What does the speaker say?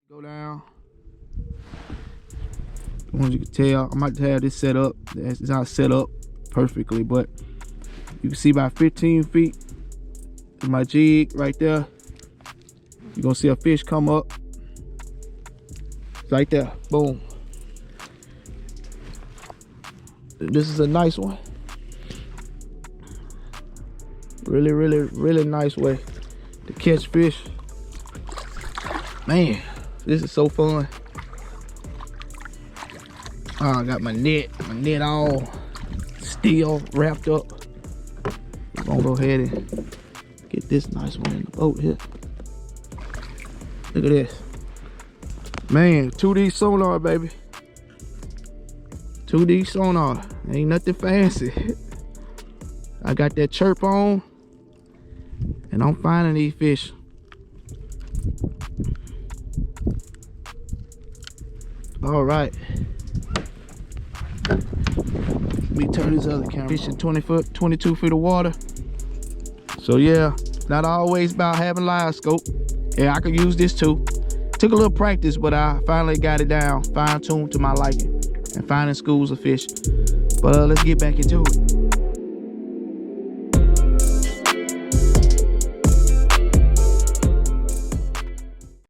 Go down. As you can tell, I might have this set up. It's not set up perfectly, but you can see about 15 feet in my jig right there. You're gonna see a fish come up. Right there, boom. This is a nice one. Really, really, really nice way to catch fish. Man, this is so fun. Oh, I got my net all still wrapped up. I'm gonna go ahead and get this nice one in the boat here. Look at this. Man, 2D sonar, baby. 2D sonar. Ain't nothing fancy. I got that chirp on, and I'm finding these fish. All right. Let me turn this other camera. Fishing 22 feet of water. So yeah, not always about having live scope. Yeah, I could use this too. Took a little practice, but I finally got it down, fine-tuned to my liking, and finding schools of fish. But let's get back into it.